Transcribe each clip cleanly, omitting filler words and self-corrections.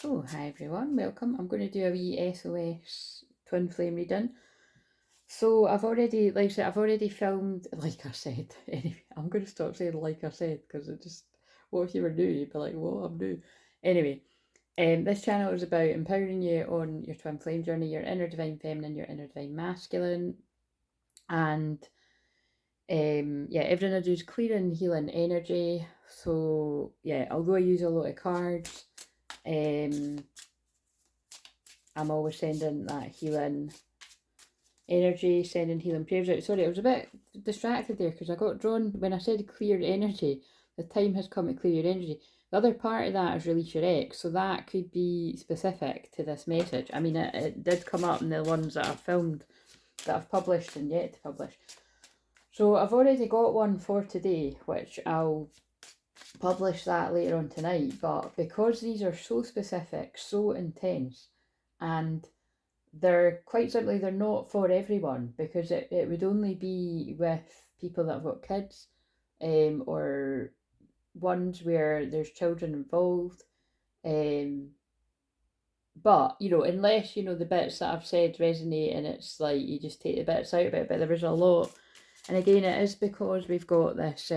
So, hi everyone, welcome. I'm going to do a wee SOS twin flame reading. So, I've already, like I said, I've already filmed, like I said. Anyway, I'm going to stop saying like I said because it just, what if you were new? You'd be like, what? I'm new. Anyway, this channel is about empowering you on your twin flame journey, your inner divine feminine, your inner divine masculine, and yeah, everything I do is clearing, healing energy. So, yeah, although I use a lot of cards, I'm always sending that healing energy, sending healing prayers out. Sorry, I was a bit distracted there because I got drawn when I said clear energy. The time has come to clear your energy. The other part of that is release your ex, so that could be specific to this message. I mean, it did come up in the ones that I've filmed, that I've published and yet to publish. So I've already got one for today, which I'll publish that later on tonight. But because these are so specific, so intense, and they're quite simply, they're not for everyone, because it would only be with people that have got kids, or ones where there's children involved. But, unless, the bits that I've said resonate and it's like you just take the bits out of it, but there is a lot. And again, it is because we've got this,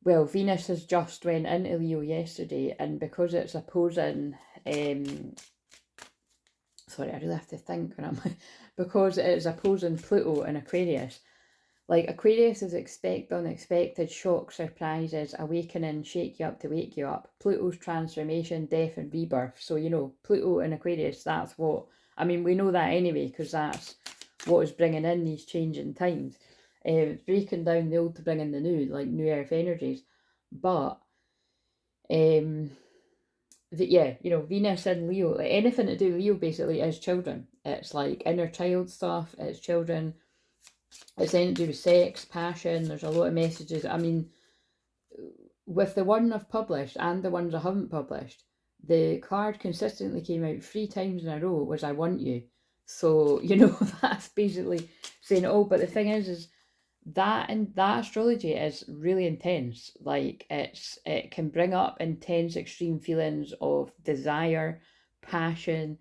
well, Venus has just went into Leo yesterday, and because it's opposing, sorry, I really have to think when I'm because it is opposing Pluto in Aquarius. Like, Aquarius is expect unexpected, shock, surprises, awakening, shake you up to wake you up. Pluto's transformation, death and rebirth. So, Pluto in Aquarius, that's what, I mean, we know that anyway, because that's what is bringing in these changing times. It's breaking down the old to bring in the new, like new earth energies. But, yeah, Venus in Leo, like anything to do with Leo basically is children. It's like inner child stuff, it's children, it's anything to do with sex, passion. There's a lot of messages. I mean, with the one I've published and the ones I haven't published, the card consistently came out 3 times in a row was I want you. So, that's basically saying, oh, but the thing is that, and that astrology is really intense. Like, it can bring up intense extreme feelings of desire, passion,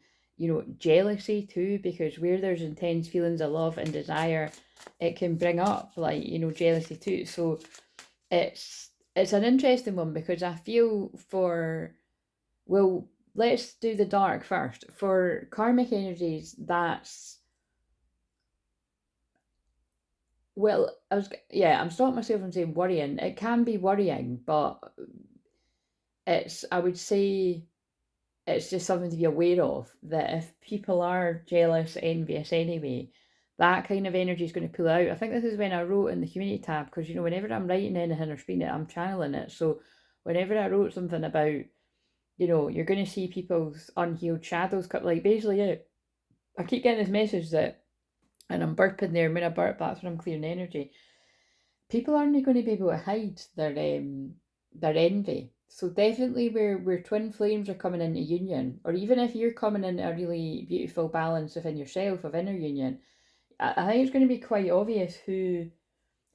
jealousy too, because where there's intense feelings of love and desire, it can bring up, like, jealousy too. So it's an interesting one, because I feel for, well, let's do the dark first. For karmic energies, that's, well, I'm stopping myself from saying worrying. It can be worrying, but I would say it's just something to be aware of, that if people are jealous, envious anyway, that kind of energy is going to pull out. I think this is when I wrote in the community tab, because, whenever I'm writing anything or speaking it, I'm channeling it. So whenever I wrote something about, you're going to see people's unhealed shadows, like, basically, yeah, I keep getting this message that, and I'm burping there, when I burp, that's when I'm clearing energy. People aren't going to be able to hide their envy. So definitely where twin flames are coming into union, or even if you're coming into a really beautiful balance within yourself of inner union, I think it's going to be quite obvious who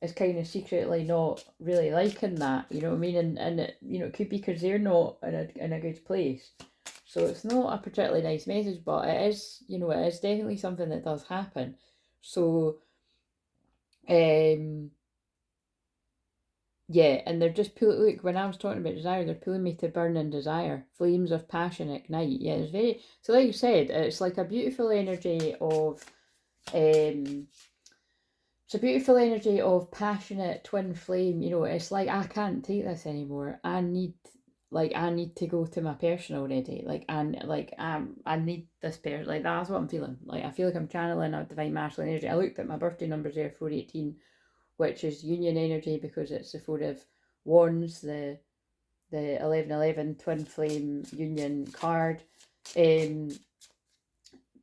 is kind of secretly not really liking that, you know what I mean? And it could be because they're not in a good place. So it's not a particularly nice message, but it is, it is definitely something that does happen. So, yeah, and they're just look, when I was talking about desire, they're pulling me to burn in desire. Flames of passion ignite. Yeah, it's very, so like you said, it's like a beautiful energy of, it's a beautiful energy of passionate twin flame. It's like, I can't take this anymore. I need to go to my person already. I need this person. Like, that's what I'm feeling. Like, I feel like I'm channeling a divine masculine energy. I looked at my birthday numbers there, 418, which is union energy, because it's the Four of Wands, the 1111 twin flame union card.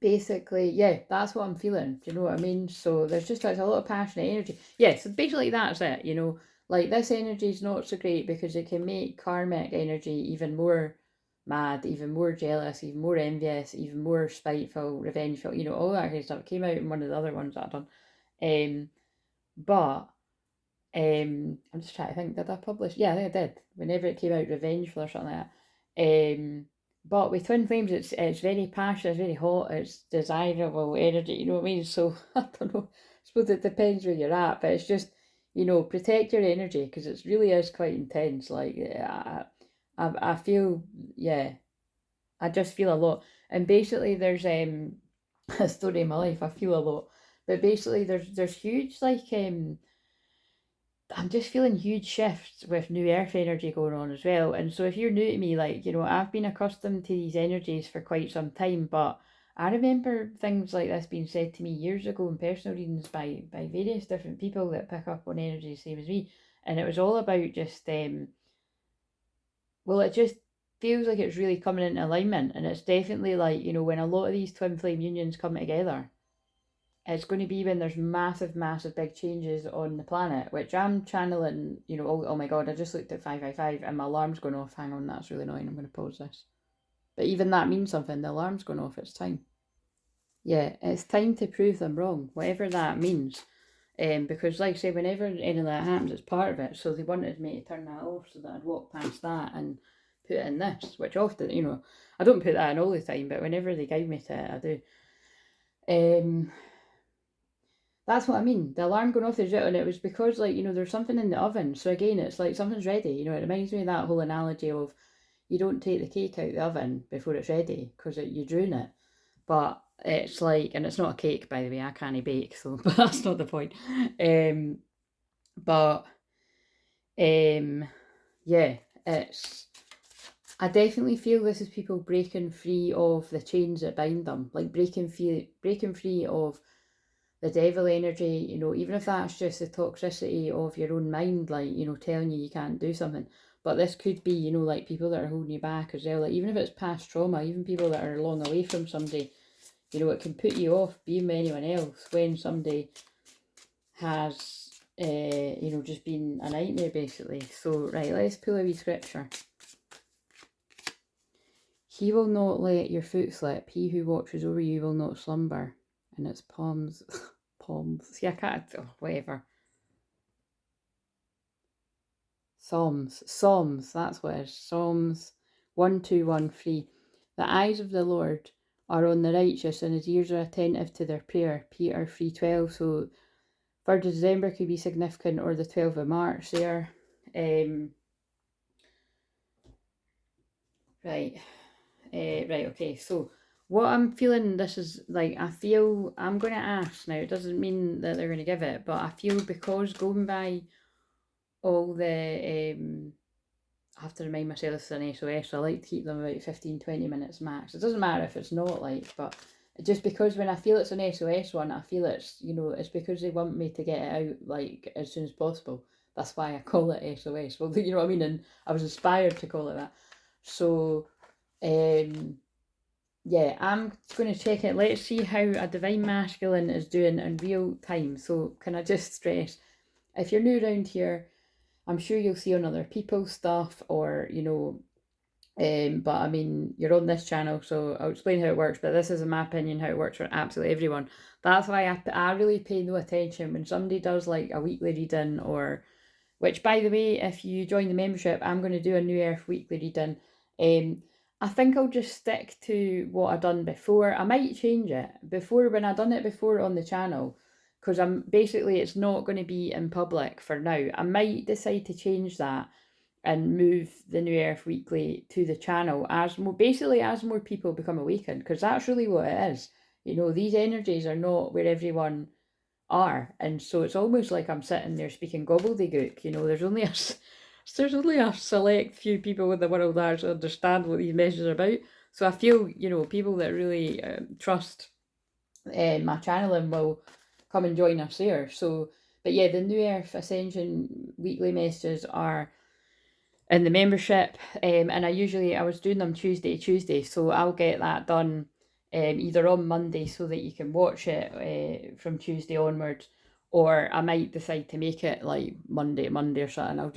Basically, yeah, that's what I'm feeling. Do you know what I mean? So there's a lot of passionate energy. Yeah, so basically that's it. Like, this energy is not so great because it can make karmic energy even more mad, even more jealous, even more envious, even more spiteful, revengeful. All that kind of stuff. It came out in one of the other ones that I've done. But I'm just trying to think, did I publish? Yeah, I think I did. Whenever it came out, revengeful or something like that. But with twin flames, it's very passionate, it's very hot, it's desirable energy, you know what I mean? So, I don't know, I suppose it depends where you're at, but it's just, protect your energy, because it really is quite intense. Like, I feel, yeah, I just feel a lot. And basically, there's a story in my life, I feel a lot. But basically, there's huge, like, I'm just feeling huge shifts with new earth energy going on as well. And so if you're new to me, like, I've been accustomed to these energies for quite some time, but I remember things like this being said to me years ago in personal readings by various different people that pick up on energy the same as me. And it was all about just, well, it just feels like it's really coming into alignment. And it's definitely like, when a lot of these twin flame unions come together, it's going to be when there's massive, massive big changes on the planet, which I'm channeling, oh my God, I just looked at 555 and my alarm's going off. Hang on, that's really annoying. I'm going to pause this. But even that means something. The alarm's going off. It's time. Yeah, it's time to prove them wrong, whatever that means. Because, like I say, whenever any of that happens, it's part of it. So they wanted me to turn that off so that I'd walk past that and put in this, which often, I don't put that in all the time, but whenever they guide me to it, I do. That's what I mean. The alarm going off is it, and it was because, like, there's something in the oven. So again, it's like something's ready. It reminds me of that whole analogy of you don't take the cake out the oven before it's ready because you ruin it. But it's like, and it's not a cake, by the way. I can't bake, so but that's not the point. But yeah, it's. I definitely feel this is people breaking free of the chains that bind them, like breaking free of the devil energy, even if that's just the toxicity of your own mind, like, telling you can't do something. But this could be, like people that are holding you back as well. Like, even if it's past trauma, even people that are long away from somebody, it can put you off being with anyone else when somebody has, just been a nightmare, basically. So, right, let's pull a wee scripture. He will not let your foot slip. He who watches over you will not slumber. And it's palms. Palms. See, I can't. Oh, whatever. Psalms. That's what it is. Psalms 1:2, 1:3. The eyes of the Lord are on the righteous, and his ears are attentive to their prayer. Peter 3:12. So 3rd of December could be significant, or the 12th of March there. Right. Right, okay. So what I'm feeling, this is like, I feel I'm going to ask now. It doesn't mean that they're going to give it, but I feel because going by all the, I have to remind myself it's an SOS, so I like to keep them about 15-20 minutes max. It doesn't matter if it's not, like, but just because when I feel it's an SOS one, I feel it's, it's because they want me to get it out, like, as soon as possible. That's why I call it SOS. Well, you know what I mean? And I was inspired to call it that. So, yeah, I'm going to check it. Let's see how a divine masculine is doing in real time. So can I just stress, if you're new around here, I'm sure you'll see on other people's stuff, or but I mean, you're on this channel, so I'll explain how it works. But this is, in my opinion, how it works for absolutely everyone. That's why I really pay no attention when somebody does like a weekly reading, or which, by the way, if you join the membership, I'm going to do a New Earth weekly reading. I think I'll just stick to what I've done before. I might change it. Before, when I've done it before on the channel, because it's not going to be in public for now. I might decide to change that and move the New Earth Weekly to the channel as more people become awakened, because that's really what it is. These energies are not where everyone are, and so it's almost like I'm sitting there speaking gobbledygook. There's only a select few people in the world that actually understand what these messages are about. So I feel, people that really trust my channeling will come and join us there. So, but yeah, the New Earth Ascension weekly messages are in the membership, and I was doing them Tuesday, so I'll get that done either on Monday so that you can watch it from Tuesday onwards, or I might decide to make it like Monday or something. I'll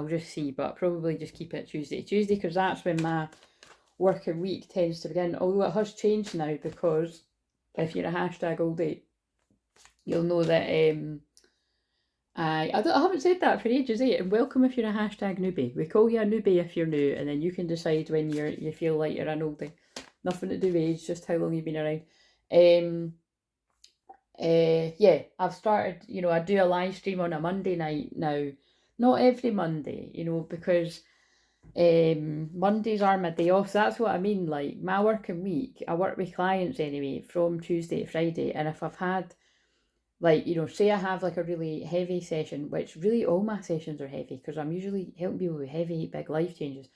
just see, but probably just keep it Tuesday because that's when my working week tends to begin. Although it has changed now, because if you're a hashtag oldie, you'll know that I haven't said that for ages, eh? And welcome if you're a hashtag newbie. We call you a newbie if you're new, and then you can decide when you feel like you're an oldie. Nothing to do with age, just how long you've been around. Yeah, I've started, I do a live stream on a Monday night now. Not every Monday, because Mondays are my day off. So that's what I mean. Like my working week, I work with clients anyway from Tuesday to Friday. And if I've had, like, say I have like a really heavy session, which really all my sessions are heavy because I'm usually helping people with heavy, big life changes.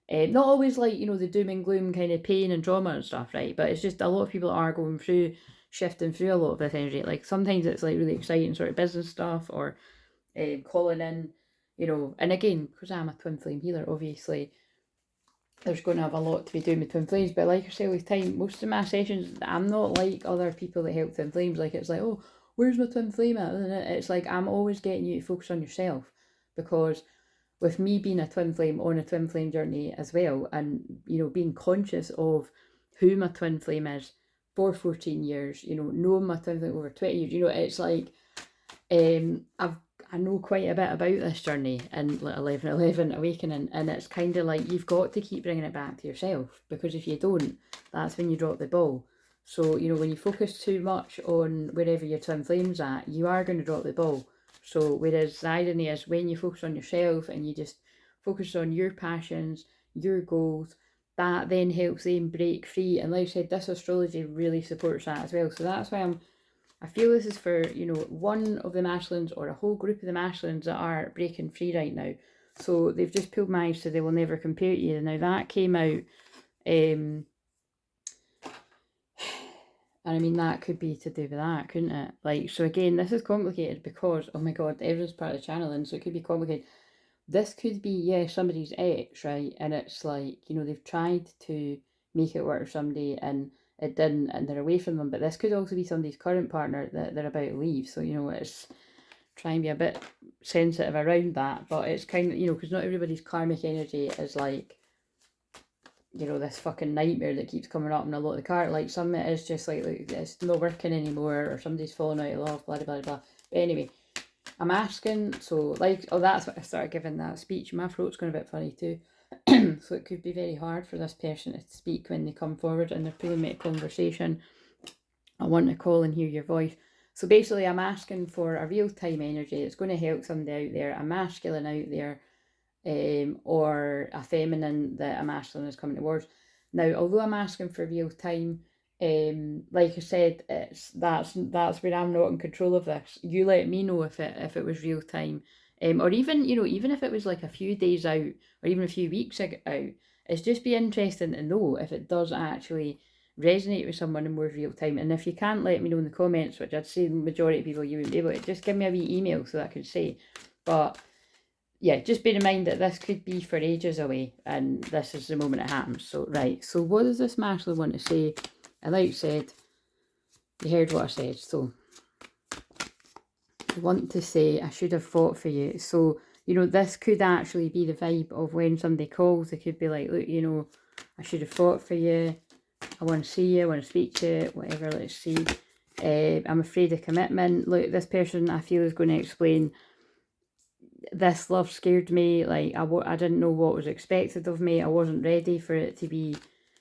Not always like, the doom and gloom kind of pain and trauma and stuff, right? But it's just a lot of people are going through, shifting through a lot of this energy. Like sometimes it's like really exciting sort of business stuff or calling in, and again, because I'm a twin flame healer, obviously, there's going to have a lot to be doing with twin flames. But like I say, with time, most of my sessions, I'm not like other people that help twin flames. Like it's like, oh, where's my twin flame at? It's like I'm always getting you to focus on yourself, because with me being a twin flame on a twin flame journey as well, and being conscious of who my twin flame is for 14 years, knowing my twin flame over 20 years, it's like I know quite a bit about this journey and like 11/11 awakening, and it's kind of like you've got to keep bringing it back to yourself, because if you don't, that's when you drop the ball. So when you focus too much on wherever your twin flame's at, you are going to drop the ball. So whereas the irony is when you focus on yourself and you just focus on your passions, your goals, that then helps them break free. And like I said, this astrology really supports that as well. So that's why I feel this is for, one of the masculines or a whole group of the masculines that are breaking free right now. So they've just pulled my eyes so they will never compare to you. Now that came out, and I mean, that could be to do with that, couldn't it? Like, so again, this is complicated because, oh my God, everyone's part of the channel, and so it could be complicated. This could be, yeah, somebody's ex, right? And it's like, they've tried to make it work for somebody and it didn't, and they're away from them. But this could also be somebody's current partner that they're about to leave. So, it's try and be a bit sensitive around that. But it's kind of, because not everybody's karmic energy is like, this fucking nightmare that keeps coming up in a lot of the card. Like some of it is just like it's not working anymore, or somebody's fallen out of love, blah, blah, blah, blah. But anyway, I'm asking, so like, oh, that's what I started giving that speech. My throat's going a bit funny too. So it could be very hard for this person to speak when they come forward and they're pulling me a conversation. I want to call and hear your voice. So basically, I'm asking for a real-time energy that's going to help somebody out there, a masculine out there, or a feminine that a masculine is coming towards. Now, although I'm asking for real time, like I said, that's where I'm not in control of this. You let me know if it was real time, or even even if it was like a few days out or even a few weeks out. It's just be interesting to know if it does actually resonate with someone in more real time. And if you can't, let me know in the comments, which I'd say the majority of people you wouldn't be able to. Just give me a wee email so that I can say. But yeah, just bear in mind that this could be for ages away, and this is the moment it happens. So, right, so what does this masculine want to say? And like I said, you heard what I said, so I want to say, I should have fought for you. So, this could actually be the vibe of when somebody calls. They could be like, look, I should have fought for you. I want to see you, I want to speak to you, whatever, let's see. I'm afraid of commitment. Look, this person I feel is going to explain, this love scared me. Like I didn't know what was expected of me. I wasn't ready for it to be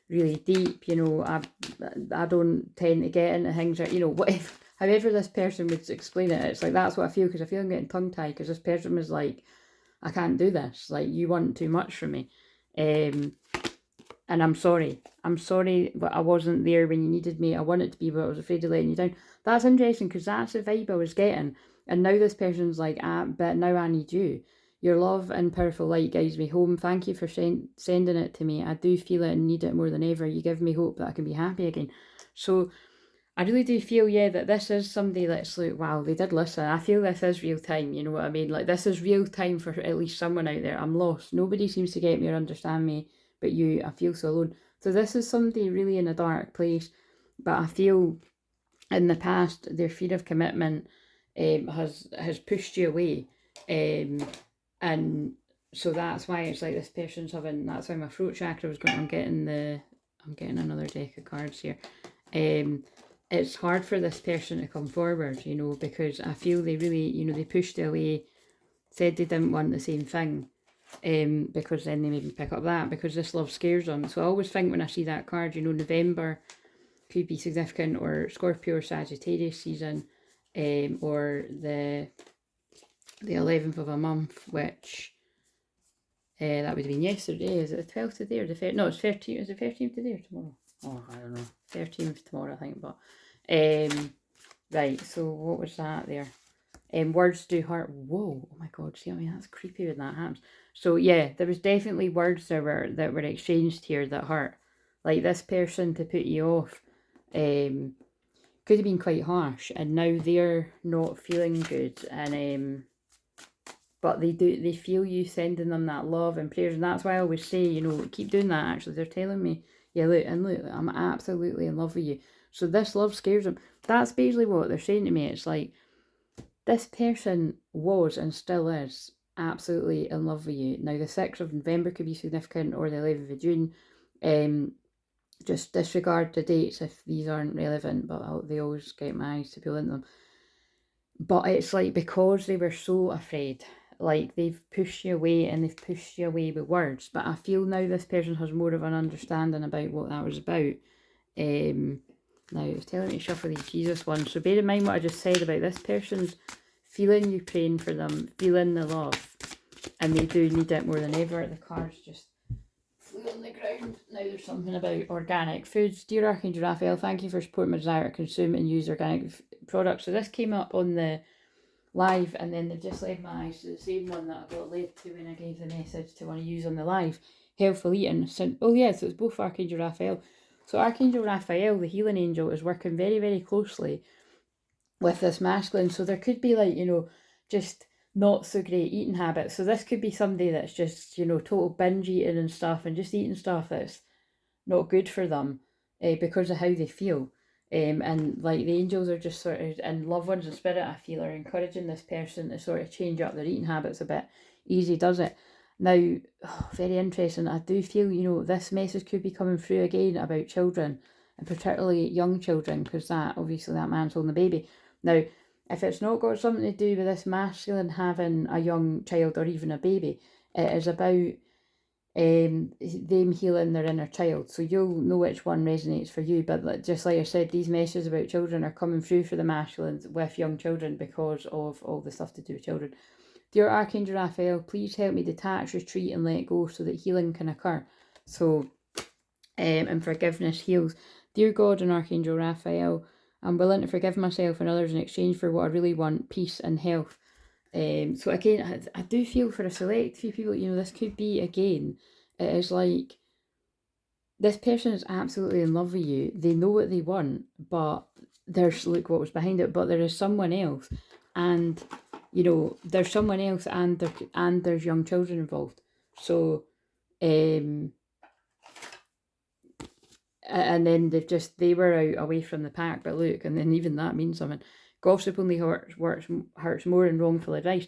really deep. I don't tend to get into things that, whatever, however this person would explain it. It's like, that's what I feel, because I feel I'm getting tongue tied, because this person was like, I can't do this. Like, you want too much from me. And I'm sorry, but I wasn't there when you needed me. I wanted to be, but I was afraid of letting you down. That's interesting, because that's the vibe I was getting. And now this person's like, but now I need you. Your love and powerful light guides me home. Thank you for sending it to me. I do feel it and need it more than ever. You give me hope that I can be happy again. So I really do feel, yeah, that this is somebody that's like, wow, they did listen. I feel this is real time, you know what I mean? Like, this is real time for at least someone out there. I'm lost. Nobody seems to get me or understand me but you. I feel so alone. So this is somebody really in a dark place, but I feel in the past their fear of commitment has pushed you away, and so that's why it's like this person's having. That's why my throat chakra was going. I'm getting another deck of cards here. it's hard for this person to come forward, you know, because I feel they really, you know, they pushed away, said they didn't want the same thing, because then they maybe pick up that, because this love scares them. So I always think when I see that card, you know, November could be significant, or Scorpio or Sagittarius season, or the 11th of a month, which that would have been yesterday. Is it the 12th today or the 13th? No, it's 13th. Is it 13th today or tomorrow? Oh, I don't know. 13th tomorrow, I think. But right. So what was that there? Words do hurt. Whoa! Oh my God! See, I mean, that's creepy when that happens. So yeah, there was definitely words that were exchanged here that hurt. Like this person to put you off, could have been quite harsh, and now they're not feeling good, and but they feel you sending them that love and prayers, and that's why I always say, you know, keep doing that. Actually, they're telling me, yeah, look, I'm absolutely in love with you. So this love scares them. That's basically what they're saying to me. It's like, this person was and still is absolutely in love with you. Now, the 6th of November could be significant, or the 11th of June. Just disregard the dates if these aren't relevant, but they always get my eyes to pull into them. But it's like, because they were so afraid, like they've pushed you away, and they've pushed you away with words. But I feel now this person has more of an understanding about what that was about. Now it's telling me to shuffle these Jesus ones. So bear in mind what I just said about this person's feeling you praying for them, feeling the love, and they do need it more than ever. The cards just flew on the ground. Now there's something about organic foods. Dear Archangel Raphael, thank you for supporting my desire to consume and use organic products. So this came up on the live, and then they've just led my eyes to the same one that I got led to when I gave the message to want to use on the live. Healthful eating. So, oh yeah, so it's both Archangel Raphael. So Archangel Raphael, the healing angel, is working very, very closely with this masculine. So there could be, like, you know, just not so great eating habits. So this could be somebody that's just, you know, total binge eating and stuff, and just eating stuff that's not good for them, because of how they feel. And like the angels are just sort of, and loved ones in spirit, I feel, are encouraging this person to sort of change up their eating habits a bit. Easy does it. Now, very interesting. I do feel, you know, this message could be coming through again about children, and particularly young children, because that, obviously, that man's holding the baby. Now, if it's not got something to do with this masculine having a young child or even a baby, it is about them healing their inner child. So you'll know which one resonates for you. But just like I said, these messages about children are coming through for the masculines with young children, because of all the stuff to do with children. Dear Archangel Raphael, please help me detach, retreat, and let go so that healing can occur. So, and forgiveness heals. Dear God and Archangel Raphael, I'm willing to forgive myself and others in exchange for what I really want, peace and health. So again, I do feel for a select few people, you know, this could be, again, it is like, this person is absolutely in love with you. They know what they want, but there's, look what was behind it, but there is someone else, and, you know, there's someone else, and there's young children involved. So, and then they were out away from the pack, but look, and then even that means something. Gossip only hurts more than wrongful advice.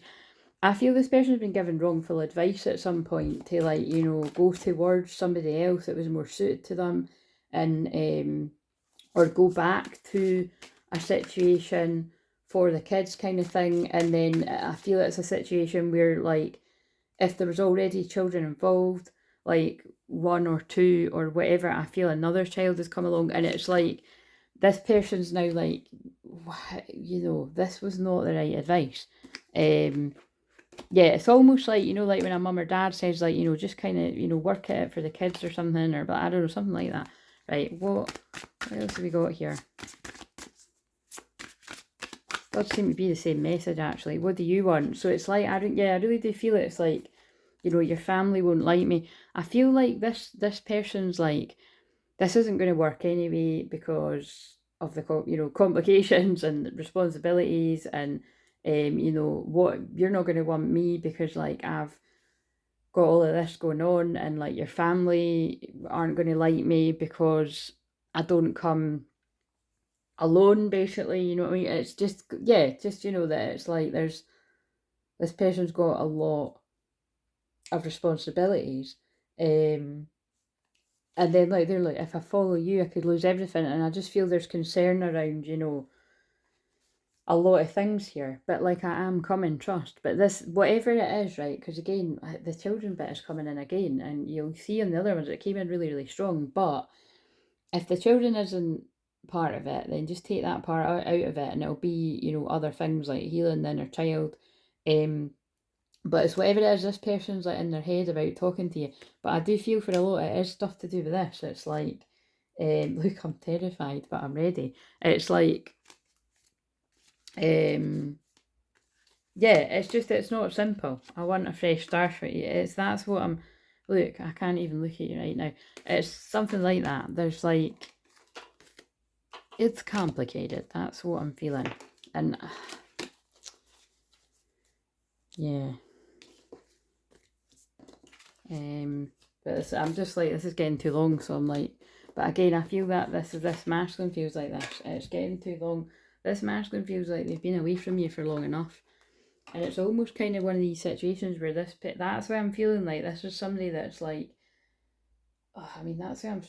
I feel this person's been given wrongful advice at some point to, like, you know, go towards somebody else that was more suited to them, and or go back to a situation for the kids, kind of thing. And then I feel it's a situation where, like, if there was already children involved, like one or two or whatever, I feel another child has come along, and it's like, this person's now like, you know, this was not the right advice. Yeah, it's almost like, you know, like when a mum or dad says, like, you know, just kind of, you know, work at it for the kids or something, or, but I don't know, something like that. Right, what else have we got here? Does seem to be the same message, actually. What do you want? So it's like, I really do feel it. It's like, you know, your family won't like me. I feel like this person's like, this isn't going to work anyway because of the, you know, complications and responsibilities, and you know, what, you're not going to want me because, like, I've got all of this going on, and, like, your family aren't going to like me because I don't come alone, basically, you know what I mean? It's just, yeah, just, you know, that it's like, there's, this person's got a lot of responsibilities, and And then like they're like, if I follow you, I could lose everything. And I just feel there's concern around, you know, a lot of things here. But like I am coming, trust. But this, whatever it is, right? Because again, the children bit is coming in again, and you'll see in the other ones it came in really, really strong. But if the children isn't part of it, then just take that part out of it, and it'll be, you know, other things like healing the inner child. But it's whatever it is, this person's like in their head about talking to you. But I do feel for a lot it is stuff to do with this. It's like, look, I'm terrified, but I'm ready. It's like, yeah, it's not simple. I want a fresh start for you. That's what I'm, look, I can't even look at you right now. It's something like that. There's like, it's complicated. That's what I'm feeling. And, yeah. But I'm just like, this is getting too long, so I'm like, but again, I feel that this masculine feels like this. It's getting too long. This masculine feels like they've been away from you for long enough. And it's almost kind of one of these situations where that's why I'm feeling like this is somebody that's like, oh, I mean, that's why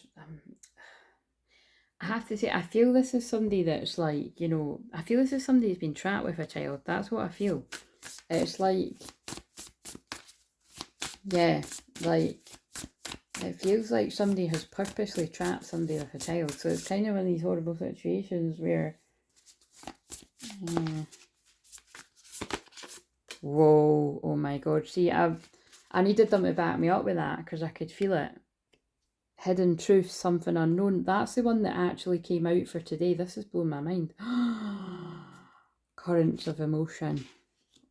I have to say, I feel this is somebody that's like, you know, I feel this is somebody who's been trapped with a child. That's what I feel. It's like, yeah, like, it feels like somebody has purposely trapped somebody with a child. So it's kind of one of these horrible situations where, whoa, oh my God. See, I needed them to back me up with that because I could feel it. Hidden truth, something unknown. That's the one that actually came out for today. This has blown my mind. Currents of emotion.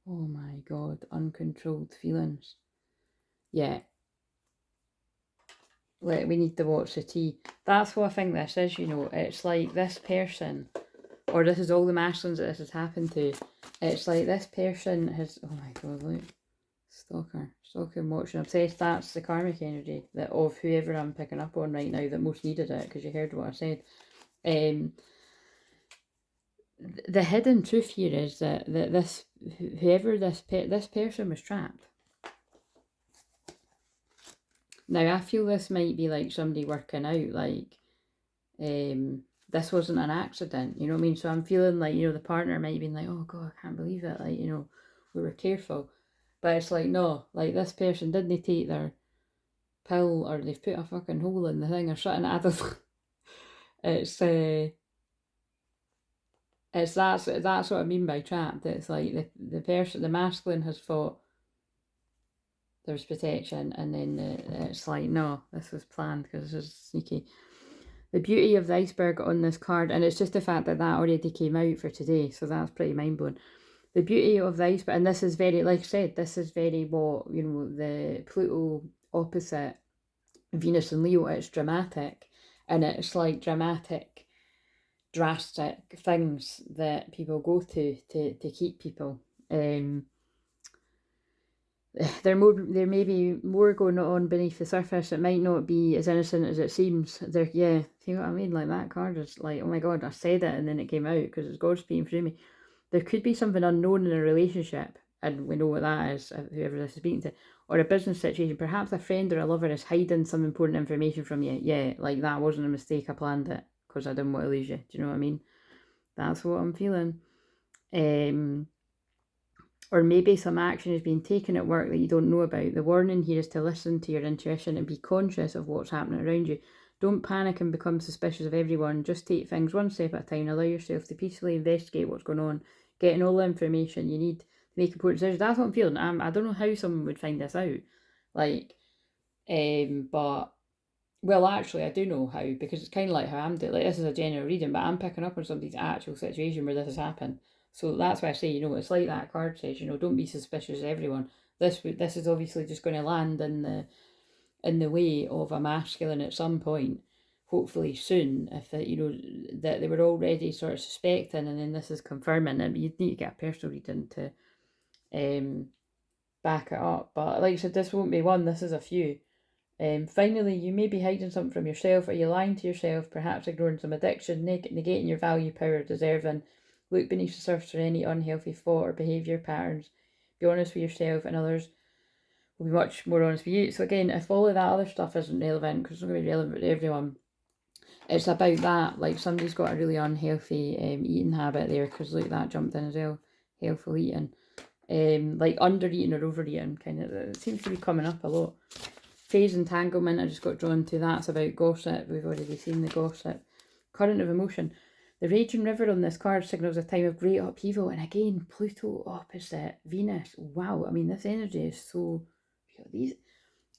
Oh my God, uncontrolled feelings. Yeah. Like, we need to watch the tea. That's what I think this is, you know. It's like this person, or this is all the masculines that this has happened to. It's like this person has, oh my God, look. Stalking, watching, obsessed. That's the karmic energy that of whoever I'm picking up on right now that most needed it, because you heard what I said. The hidden truth here is that this, whoever this person was trapped. Now, I feel this might be like somebody working out, like, this wasn't an accident, you know what I mean? So I'm feeling like, you know, the partner might be like, oh God, I can't believe it, like, you know, we were careful. But it's like, no, like, this person didn't take their pill, or they've put a fucking hole in the thing or something. I don't know. It's that's what I mean by trapped. It's like the person, the masculine has thought there's protection, and then it's like, no, this was planned because this is sneaky. The beauty of the iceberg on this card, and it's just the fact that already came out for today, so that's pretty mind-blowing. The beauty of the iceberg, and this is very, like I said, this is very what, you know, the Pluto opposite Venus and Leo, it's dramatic, and it's like dramatic, drastic things that people go to keep people. There may be more going on beneath the surface. It might not be as innocent as it seems. There, yeah, see what I mean? Like, that card is like, oh my God, I said it and then it came out because it's God speaking through me. There could be something unknown in a relationship, and we know what that is, whoever this is speaking to, or a business situation. Perhaps a friend or a lover is hiding some important information from you. Yeah, like, that wasn't a mistake. I planned it because I didn't want to lose you. Do you know what I mean? That's what I'm feeling. Or maybe some action is being taken at work that you don't know about. The warning here is to listen to your intuition and be conscious of what's happening around you. Don't panic and become suspicious of everyone. Just take things one step at a time. Allow yourself to peacefully investigate what's going on, getting all the information you need to make important decisions. That's what I'm feeling. I don't know how someone would find this out. Like, but, well, actually, I do know how, because it's kind of like how I'm doing. Like, this is a general reading, but I'm picking up on somebody's actual situation where this has happened. So that's why I say, you know, it's like that card says, you know, don't be suspicious of everyone. This is obviously just going to land in the way of a masculine at some point, hopefully soon, if you know, that they were already sort of suspecting, and then this is confirming it. You'd need to get a personal reading to back it up. But like I said, this won't be one, this is a few. Finally, you may be hiding something from yourself. Are you lying to yourself, perhaps ignoring some addiction, negating your value, power, deserving? Look beneath the surface for any unhealthy thought or behaviour patterns. Be honest with yourself and others. will be much more honest with you. So again, if all of that other stuff isn't relevant, because it's not going to be relevant to everyone, it's about that, like somebody's got a really unhealthy eating habit there, because look, that jumped in as well, healthful eating, like under eating or overeating, kind of, it seems to be coming up a lot. Phase entanglement, I just got drawn to, that's about gossip, we've already seen the gossip. Current of emotion, the raging river on this card signals a time of great upheaval, and again, Pluto opposite Venus, wow, I mean, this energy is so, these,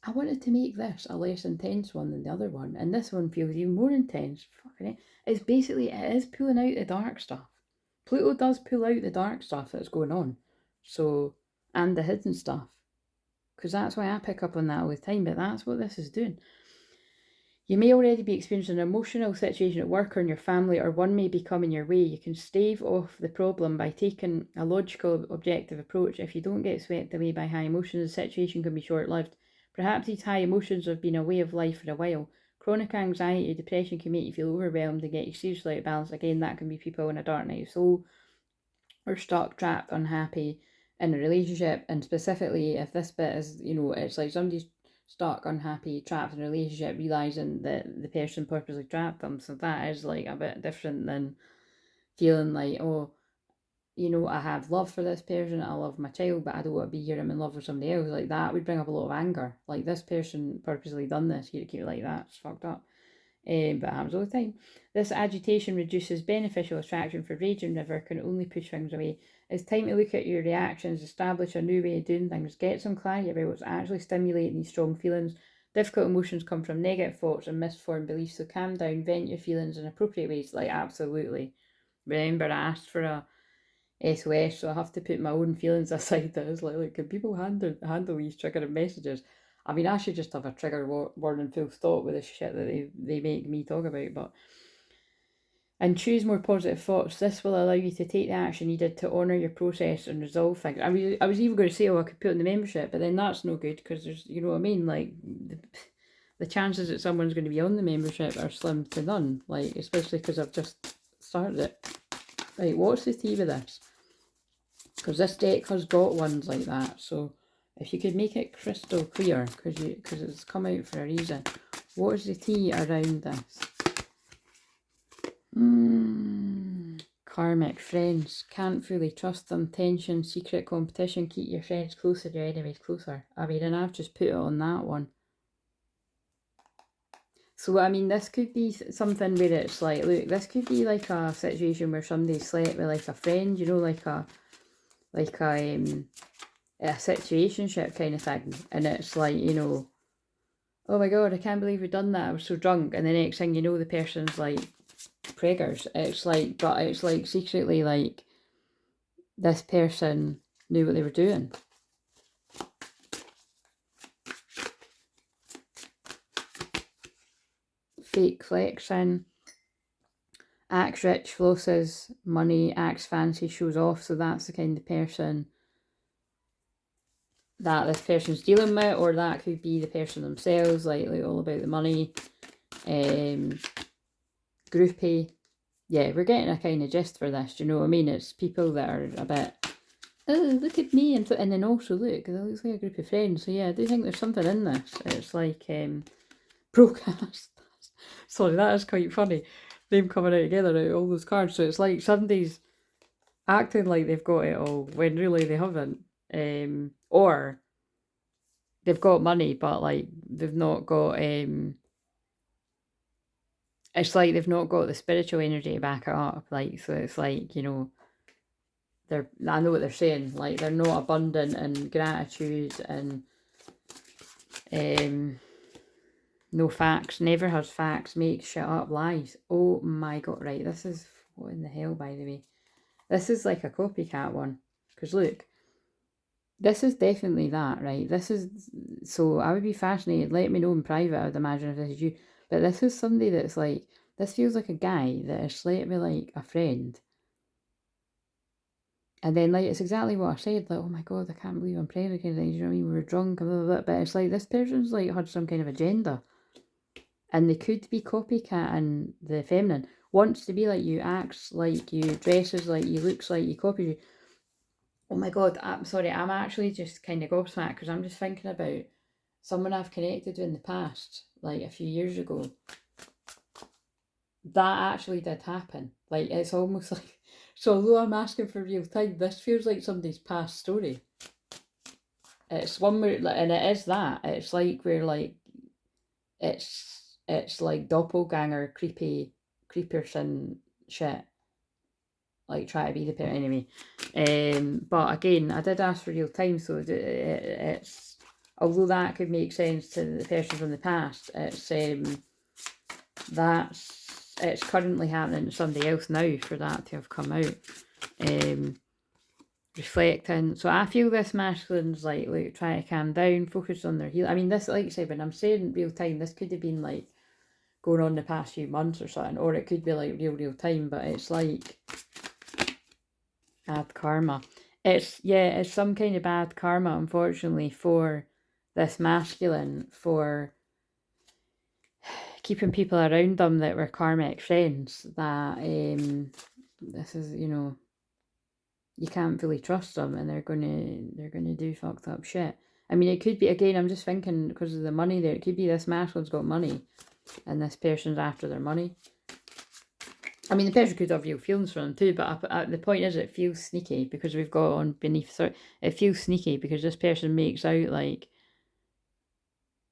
I wanted to make this a less intense one than the other one, and this one feels even more intense. Fucking it. It's basically, it is pulling out the dark stuff. Pluto does pull out the dark stuff that's going on. So, and the hidden stuff. Because that's why I pick up on that all the time, but that's what this is doing. You may already be experiencing an emotional situation at work or in your family, or one may be coming your way. You can stave off the problem by taking a logical, objective approach. If you don't get swept away by high emotions, the situation can be short-lived. Perhaps these high emotions have been a way of life for a while. Chronic anxiety, depression can make you feel overwhelmed and get you seriously out of balance. Again, that can be people in a dark night of soul, or stuck, trapped, unhappy in a relationship. And specifically, if this bit is, it's like somebody's stuck, unhappy, trapped in a relationship, realising that the person purposely trapped them. So that is like a bit different than feeling like, oh, I have love for this person, I love my child, but I don't want to be here, I'm in love with somebody else. Like, that would bring up a lot of anger. Like, this person purposely done this, you keep like, that's fucked up. But it happens all the time. This agitation reduces beneficial attraction for raging river, can only push things away. It's time to look at your reactions, establish a new way of doing things, get some clarity about what's actually stimulating these strong feelings. Difficult emotions come from negative thoughts and misformed beliefs, so calm down, vent your feelings in appropriate ways. Like, absolutely. Remember, I asked for a SOS, so I have to put my own feelings aside. That is like, can people handle these triggering messages? I mean, I should just have a trigger warning full stop with this shit that they make me talk about, and choose more positive thoughts. This will allow you to take the action needed to honour your process and resolve things. I mean, I was even going to say, I could put in the membership, but then that's no good, because there's, you know what I mean, like, the chances that someone's going to be on the membership are slim to none, like, especially because I've just started it. Right, what's the tea with this? Because this deck has got ones like that, so if you could make it crystal clear, because it's come out for a reason. What is the tea around this? Karmic friends. Can't fully trust them. Tension, secret competition. Keep your friends closer, your enemies closer. I mean, and I've just put it on that one. So, I mean, this could be something where it's like, look, this could be like a situation where somebody slept with like a friend, like a situationship kind of thing, and it's like, oh my god, I can't believe we've done that, I was so drunk, and the next thing you know, the person's like preggers. It's like, but it's like secretly, like, this person knew what they were doing. Fake flexing, acts rich, flosses money, acts fancy, shows off. So that's the kind of person that this person's dealing with, or that could be the person themselves, like all about the money. Groupie. Yeah, we're getting a kind of gist for this, do you know what I mean? It's people that are a bit, oh, look at me, and then also, look, it looks like a group of friends. So yeah, I do think there's something in this. It's like, broadcast. Sorry, that is quite funny. Them coming out together out of all those cards. So it's like somebody's acting like they've got it all when really they haven't. Or they've got money, but like they've not got it's like they've not got the spiritual energy to back it up. Like, so it's like, I know what they're saying. Like, they're not abundant in gratitude and no facts, never has facts, makes shit up, lies. Oh my god, right, this is, what in the hell, by the way? This is like a copycat one. Because look, this is definitely that, right? This is, so I would be fascinated, let me know in private, I would imagine, if this is you. But this is somebody that's like, this feels like a guy that has slept with like a friend. And then, like, it's exactly what I said, like, oh my god, I can't believe I'm pregnant, you know what I mean? We were drunk, blah, blah, blah. But it's like, this person's like had some kind of agenda. And they could be copycatting the feminine. Wants to be like you, acts like you, dresses like you, looks like you, copies you. Oh my god, I'm sorry, I'm actually just kind of gobsmacked because I'm just thinking about someone I've connected with in the past, like a few years ago. That actually did happen. Like, it's almost like, so although I'm asking for real time, this feels like somebody's past story. It's one where, and it is that. It's like we're like, it's like doppelganger, creepers and shit. Like try to be the parent anyway. But again, I did ask for real time, so it's although that could make sense to the person from the past, it's currently happening to somebody else now for that to have come out. Reflecting. So I feel this masculine's like trying to calm down, focus on their healing. I mean, this, like I said, when I'm saying real time, this could have been like going on the past few months or something, or it could be like real time, but it's like bad karma. It's some kind of bad karma, unfortunately, for this masculine, for keeping people around them that were karmic friends, that this is, you can't fully trust them, and they're gonna do fucked up shit. I mean, it could be, again, I'm just thinking because of the money there, it could be this masculine's got money and this person's after their money. I mean, the person could have real feelings for them too, but the point is, it feels sneaky because we've got on beneath. So it feels sneaky because this person makes out like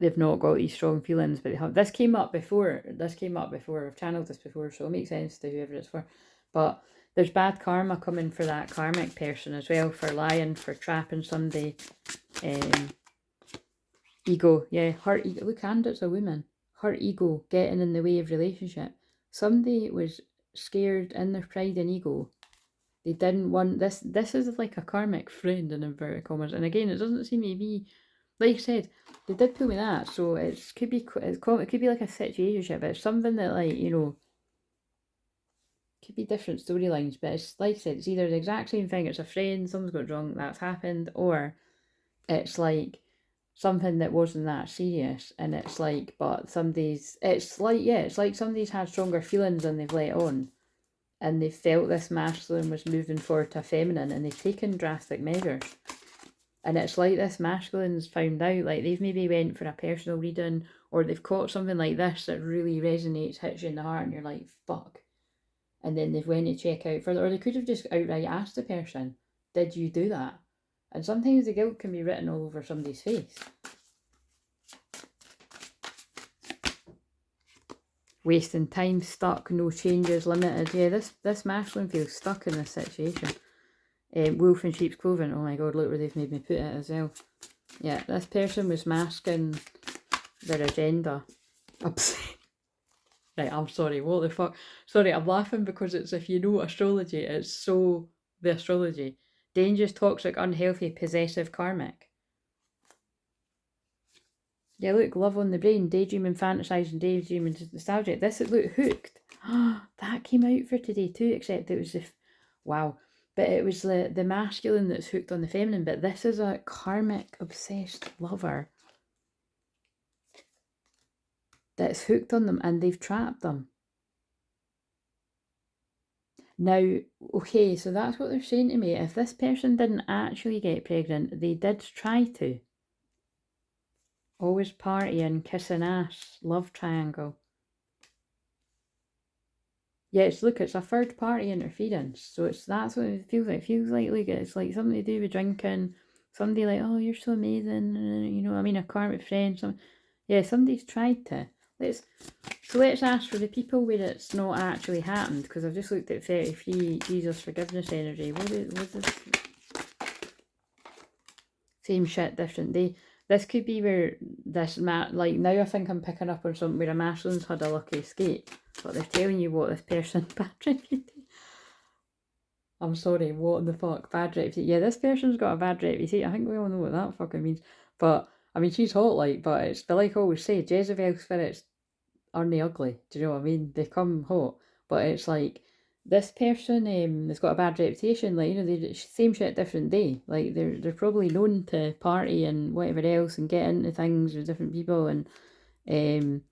they've not got these strong feelings, but they have. This came up before. I've channeled this before, so it makes sense to whoever it's for. But there's bad karma coming for that karmic person as well, for lying, for trapping somebody. Ego, yeah, hurt ego. Look, and it's a woman. Hurt ego getting in the way of relationship. Somebody was scared in their pride and ego. They didn't want this. This is like a karmic friend in inverted commas. And again, it doesn't seem to be, like I said, they did pull me that. So it could be like a situationship. It's something that, like, could be different storylines. But it's like I said, it's either the exact same thing. It's a friend, something's got wrong, that's happened, or it's like something that wasn't that serious, and it's like, but it's like somebody's had stronger feelings than they've let on, and they felt this masculine was moving forward to a feminine, and they've taken drastic measures. And it's like this masculine's found out, like they've maybe went for a personal reading, or they've caught something like this that really resonates, hits you in the heart, and you're like, fuck. And then they've went to check out further, or they could have just outright asked the person, did you do that? And sometimes the guilt can be written all over somebody's face. Wasting time, stuck, no changes, limited. Yeah, this masculine feels stuck in this situation. Wolf in sheep's clothing. Oh my god, look where they've made me put it as well. Yeah, this person was masking their agenda. Right, I'm sorry, what the fuck? Sorry, I'm laughing because it's, if you know astrology, it's so the astrology. Dangerous, toxic, unhealthy, possessive, karmic. Yeah, look, love on the brain, daydreaming, fantasizing, daydreaming, nostalgia. This, look, hooked. That came out for today too, except it was wow. But it was the masculine that's hooked on the feminine, but this is a karmic, obsessed lover that's hooked on them, and they've trapped them. Now, okay, so that's what they're saying to me. If this person didn't actually get pregnant, they did try to. Always partying, kissing ass, love triangle. Yes, look, it's a third party interference. So that's what it feels like. It feels like, look, it's like something to do with drinking. Somebody like, oh, you're so amazing. I mean, a karmic friend. Somebody's tried to. Let's ask for the people where it's not actually happened, because I've just looked at 33 Jesus forgiveness energy. What is this? Same shit, different day. This could be where this like, now I think I'm picking up on something where a masculine's had a lucky escape, but they're telling you what this person bad reputation. I'm sorry, what the fuck, bad reputation? Yeah, this person's got a bad reputation. I think we all know what that fucking means. But I mean, she's hot, like, but it's, but like I always say, Jezebel spirits aren't they ugly? Do you know what I mean? They come hot, but it's like this person has got a bad reputation. Like, they same shit, different day. Like they're probably known to party and whatever else and get into things with different people, and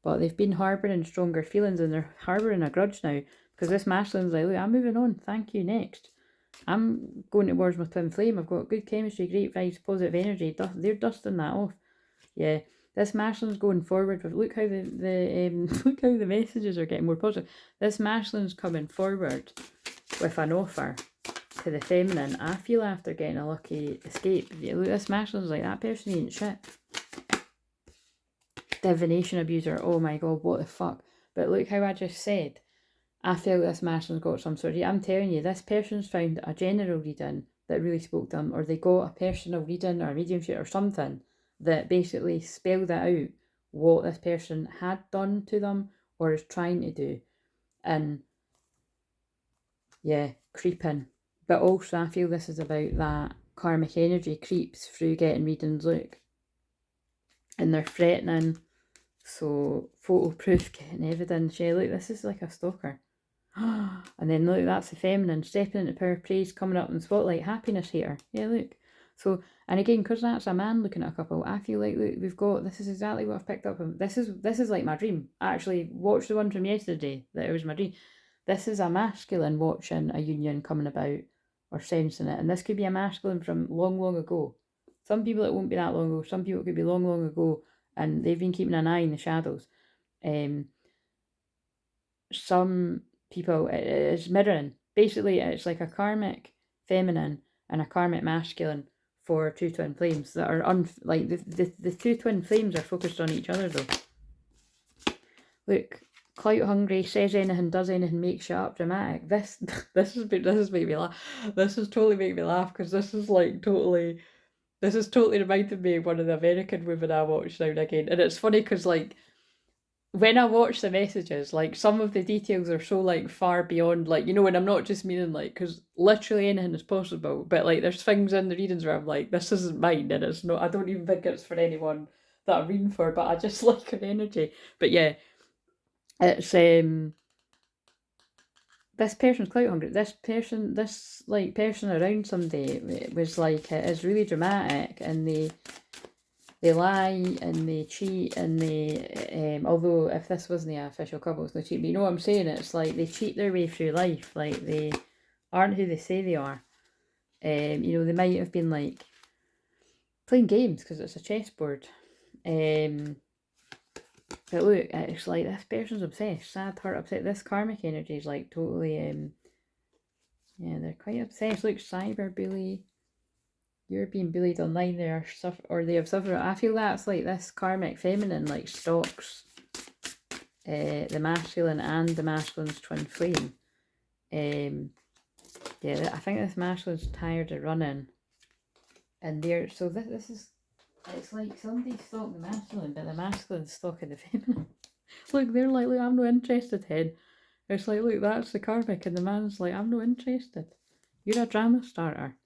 but they've been harbouring stronger feelings, and they're harbouring a grudge now because this masculine's like, look, I'm moving on. Thank you, next. I'm going towards my twin flame. I've got good chemistry, great vibes, positive energy. They're dusting that off. Yeah, this masculine's going forward. But look how look how the messages are getting more positive. This masculine's coming forward with an offer to the feminine. I feel after getting a lucky escape. Yeah, look, this masculine's like, that person ain't shit. Divination abuser. Oh my god, what the fuck? But look how I just said, I feel this masculine's got some sort of... I'm telling you, this person's found a general reading that really spoke to them, or they got a personal reading or a mediumship or something that basically spelled out what this person had done to them or is trying to do. And yeah, creeping. But also I feel this is about that karmic energy creeps through getting readings, look. And they're threatening. So photo proof, getting evidence. Yeah, look, this is like a stalker. And then look, that's the feminine stepping into power, praise, coming up in the spotlight, happiness hater. Yeah, look. So, and again, because that's a man looking at a couple, I feel like, look, we've got, this is exactly what I've picked up on. This is like my dream. I actually watched the one from yesterday that it was my dream. This is a masculine watching a union coming about or sensing it. And this could be a masculine from long, long ago. Some people it won't be that long ago. Some people it could be long, long ago. And they've been keeping an eye in the shadows. Some people, it is mirroring. Basically, it's like a karmic feminine and a karmic masculine for two twin flames that are like the two twin flames are focused on each other though. Look, clout hungry, says anything, does anything, makes shit up, dramatic. This has made me laugh. This has totally made me laugh because this is totally reminded me of one of the American women I watch now and again. And it's funny because like, when I watch the messages, like some of the details are so like far beyond, like, you know, and I'm not just meaning like, because literally anything is possible, but like there's things in the readings where I'm like, this isn't mine, and it's not, I don't even think it's for anyone that I'm reading for, but I just like her energy. But yeah, it's this person's clout hungry. This person around somebody was like, it is really dramatic, and they lie and they cheat and they, although if this wasn't the official couple, it's no cheat, but you know what I'm saying, it's like they cheat their way through life, like they aren't who they say they are. You know, they might have been like playing games because it's a chessboard. But look, it's like this person's obsessed, sad, hurt, upset. This karmic energy is like totally, yeah, they're quite obsessed. Look, cyberbully. You're being bullied online, they have suffered. I feel that's like this karmic feminine like stalks the masculine and the masculine's twin flame. Yeah, I think this masculine's tired of running, and so this is, it's like somebody stalked the masculine, but the masculine's stalking the feminine. Look, they're like, look, I'm not interested, Hen. It's like, look, that's the karmic, and the man's like, I'm not interested. You're a drama starter.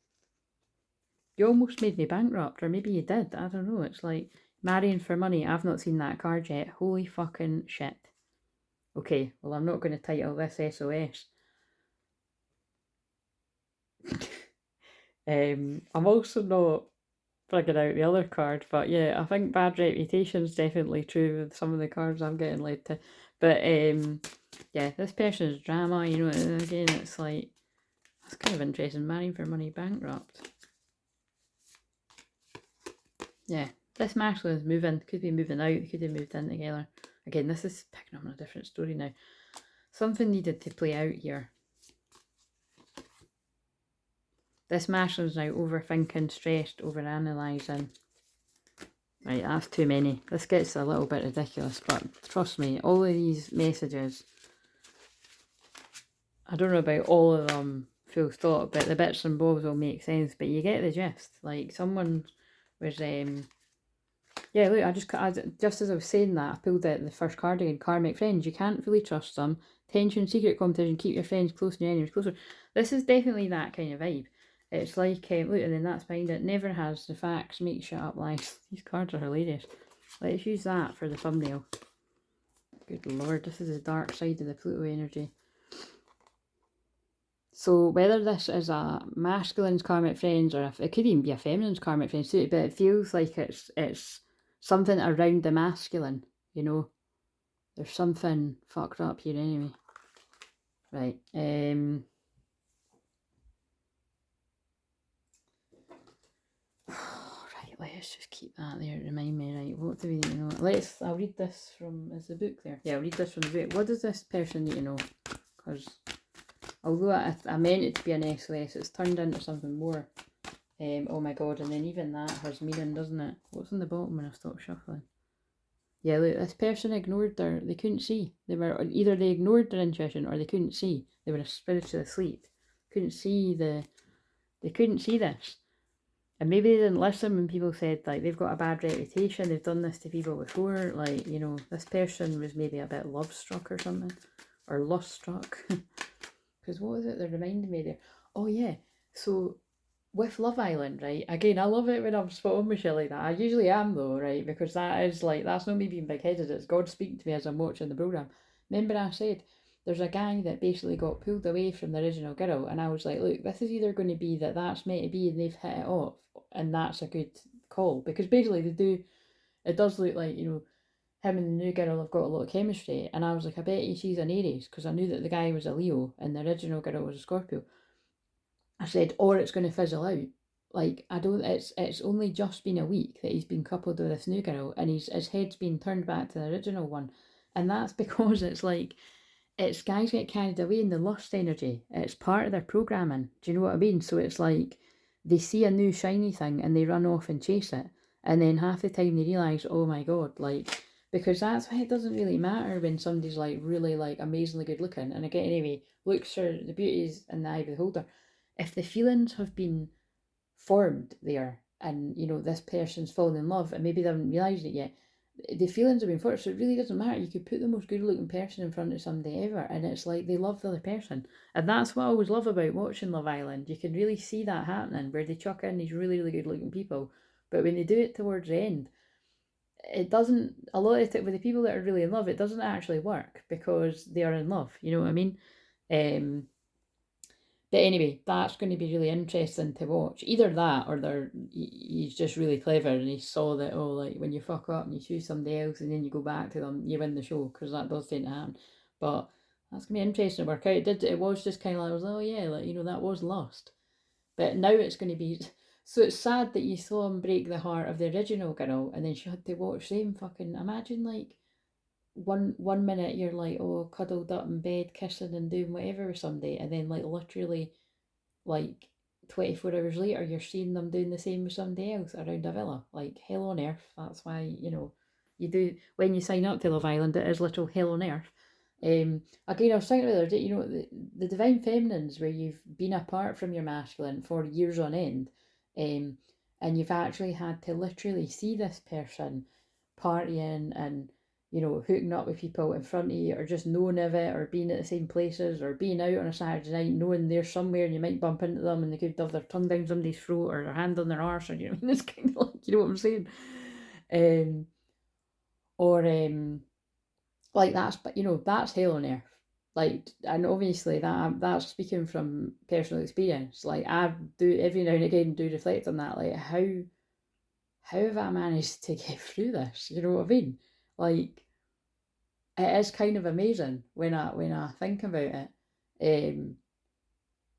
You almost made me bankrupt, or maybe you did, I don't know. It's like, marrying for money, I've not seen that card yet. Holy fucking shit. Okay, well, I'm not going to title this SOS. I'm also not figuring out the other card, but yeah, I think bad reputation is definitely true with some of the cards I'm getting led to. But yeah, this person's drama, you know, and again, it's like, that's kind of interesting. Marrying for money, bankrupt. Yeah, this masculine is moving, could be moving out, could have moved in together. Again, this is picking up on a different story now. Something needed to play out here. This masculine's now overthinking, stressed, overanalyzing. Right, that's too many. This gets a little bit ridiculous, but trust me, all of these messages, I don't know about all of them full stop, but the bits and bobs will make sense, but you get the gist. Like, someone was, yeah, look, just as I was saying that, I pulled out the first card again, karmic friends. You can't fully trust them. Tension, secret competition, keep your friends close and your enemies closer. This is definitely that kind of vibe. It's like, look, and then that's behind it. Never has the facts, make shit up lies. These cards are hilarious. Let's use that for the thumbnail. Good lord, this is the dark side of the Pluto energy. So whether this is a masculine's karmic friends, or it could even be a feminine's karmic friends too, but it feels like it's something around the masculine, you know. There's something fucked up here anyway. Right. let's just keep that there to remind me, right? What do we need to know? I'll read this from, is the book there? Yeah, I'll read this from the book. What does this person need to know? Because although I meant it to be an SOS, it's turned into something more. Oh my god, and then even that has meaning, doesn't it? What's on the bottom when I stop shuffling? Yeah, look, this person ignored they couldn't see. Either they ignored their intuition or they couldn't see. They were spiritually asleep. They couldn't see this. And maybe they didn't listen when people said, like, they've got a bad reputation, they've done this to people before, like, you know, this person was maybe a bit love-struck or something, or lust-struck. Because what was it that reminded me there? Oh yeah, so with Love Island, right, again, I love it when I'm spot on with shit like that. I usually am though, right, because that is like, that's not me being big-headed, it's God speaking to me as I'm watching the programme. Remember I said, there's a guy that basically got pulled away from the original girl, and I was like, look, this is either going to be that's meant to be and they've hit it off, and that's a good call, because basically it does look like, you know, him and the new girl have got a lot of chemistry, and I was like, I bet you she's an Aries, because I knew that the guy was a Leo and the original girl was a Scorpio. I said, or it's going to fizzle out. Like, it's only just been a week that he's been coupled with this new girl, and his head's been turned back to the original one, and that's because it's like, it's guys get carried away in the lust energy. It's part of their programming. Do you know what I mean? So it's like they see a new shiny thing and they run off and chase it. And then half the time they realise, oh my god, like, because that's why it doesn't really matter when somebody's like really like amazingly good looking. And again, anyway, looks are the beauties in the eye of the beholder. If the feelings have been formed there and, you know, this person's fallen in love and maybe they haven't realised it yet, the feelings have been formed, so it really doesn't matter. You could put the most good looking person in front of somebody ever and it's like they love the other person. And that's what I always love about watching Love Island. You can really see that happening where they chuck in these really, really good looking people, but when they do it towards the end, it doesn't, a lot of it with the people that are really in love, it doesn't actually work because they are in love, you know what I mean? But anyway, that's going to be really interesting to watch. Either that or he's just really clever and he saw that, oh, like when you fuck up and you choose somebody else and then you go back to them, you win the show, because that does tend to happen. But that's going to be interesting to work out. It was just kind of like, I was like, oh yeah, like, you know, that was lost. But now it's going to be, so it's sad that you saw him break the heart of the original girl and then she had to watch them fucking, imagine like, one minute you're like, oh, cuddled up in bed kissing and doing whatever with somebody, and then like literally like 24 hours later you're seeing them doing the same with somebody else around a villa. Like, hell on earth. That's why, you know, you do, when you sign up to Love Island, it is literal hell on earth. Again, I was thinking the other day, you know, the divine feminines where you've been apart from your masculine for years on end, and you've actually had to literally see this person partying and, you know, hooking up with people in front of you, or just knowing of it, or being at the same places, or being out on a Saturday night knowing they're somewhere and you might bump into them and they could have their tongue down somebody's throat or their hand on their arse, or, you know what I mean? It's kind of like, you know what I'm saying? Or like that's, but you know, that's hell on earth. Like, and obviously that's speaking from personal experience. Like, I do every now and again do reflect on that. Like, how have I managed to get through this? You know what I mean? Like, it is kind of amazing when I think about it.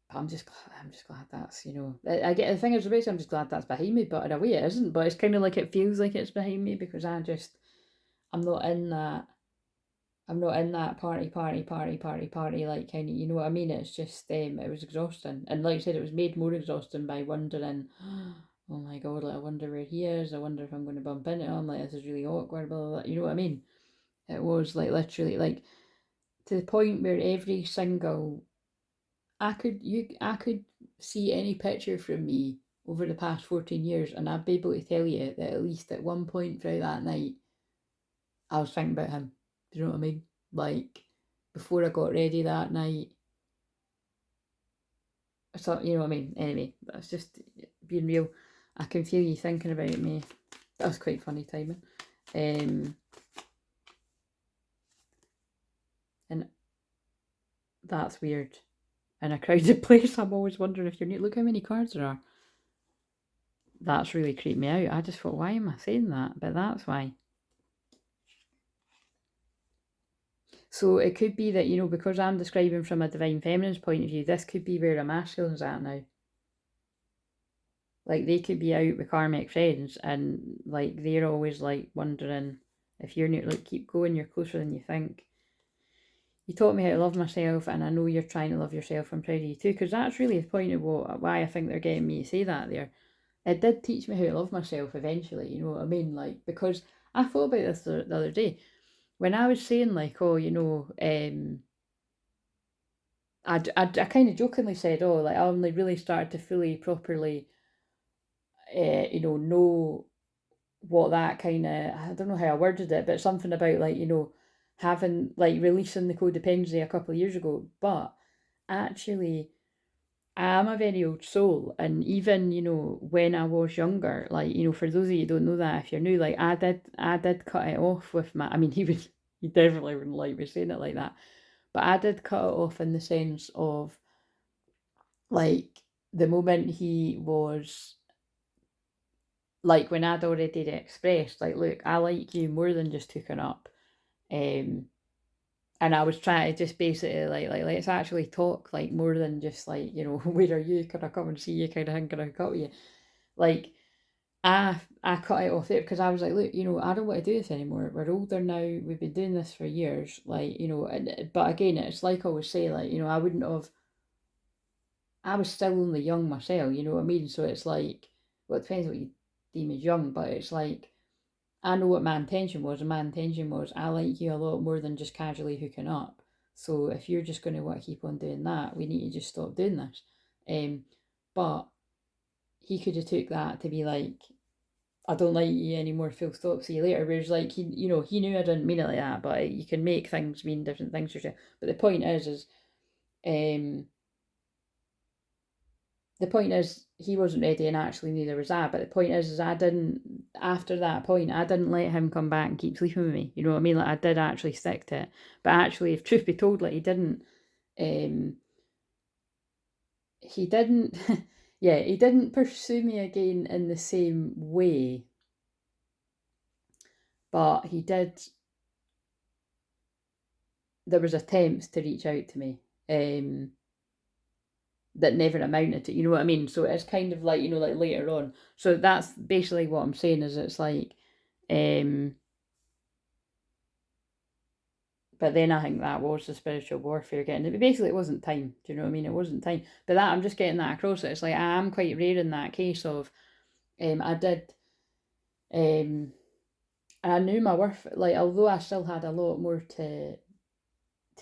But I'm just glad that's, you know, I get, the thing is, basically I'm just glad that's behind me, but in a way it isn't. But it's kind of like, it feels like it's behind me because I'm not in that. I'm not in that party, like, kind of, you know what I mean? It's just, it was exhausting. And like I said, it was made more exhausting by wondering, oh my god, like, I wonder where he is. I wonder if I'm going to bump into him. Like, this is really awkward, blah, blah, blah. You know what I mean? It was like literally like to the point where every single, I could see any picture from me over the past 14 years and I'd be able to tell you that at least at one point throughout that night, I was thinking about him. Do you know what I mean? Like, before I got ready that night. So, you know what I mean? Anyway, that's just being real. I can feel you thinking about me. That was quite funny timing. And that's weird. In a crowded place, I'm always wondering if you're new. Look how many cards there are. That's really creeped me out. I just thought, why am I saying that? But that's why. So it could be that, you know, because I'm describing from a divine feminine's point of view, this could be where a masculine's at now. Like, they could be out with karmic friends, and like they're always like wondering if you're not, like, keep going, you're closer than you think. You taught me how to love myself, and I know you're trying to love yourself. I'm proud of you too, because that's really the point of why I think they're getting me to say that there. It did teach me how to love myself eventually, you know what I mean? Like, because I thought about this the other day when I was saying, like, oh, you know, I kind of jokingly said, oh, like, I only really started to fully, properly, you know what that kind of, I don't know how I worded it, but something about, like, you know, having, like, releasing the codependency a couple of years ago. But actually, I'm a very old soul, and even, you know, when I was younger, like, you know, for those of you who don't know that, if you're new, like, I did cut it off with my, I mean, he definitely wouldn't like me saying it like that, but I did cut it off in the sense of, like, the moment he was, like, when I'd already expressed, like, look, I like you more than just hooking up, um, and I was trying to just basically, like, let's actually talk, like, more than just, like, you know, where are you? Can I come and see you? Kind of thing. Can I hook up with you? Like, I cut it off there because I was like, look, you know, I don't want to do this anymore. We're older now. We've been doing this for years. Like, you know, but again, it's like I always say, like, you know, I wouldn't have. I was still only young myself. You know what I mean? So it's like, well, it depends what you deem as young, but it's like, I know what my intention was, and my intention was, I like you a lot more than just casually hooking up. So if you're just going to want to keep on doing that, we need to just stop doing this. But he could have took that to be like, I don't like you anymore, full stop, see you later. Whereas, like, he, you know, he knew I didn't mean it like that, but you can make things mean different things yourself. But um, the point is, he wasn't ready, and actually neither was I. But the point is I didn't, after that point, I didn't let him come back and keep sleeping with me. You know what I mean? Like, I did actually stick to it. But actually, if truth be told, like, um, he didn't, yeah, he didn't pursue me again in the same way, but he did. There was attempts to reach out to me, that never amounted to, you know what I mean? So it's kind of like, you know, like, later on. So that's basically what I'm saying, is it's like, um, but then I think that was the spiritual warfare getting it. Basically, it wasn't time. Do you know what I mean? It wasn't time. But that, I'm just getting that across. It's like, I am quite rare in that case of, I did, and I knew my worth. Like, although I still had a lot more to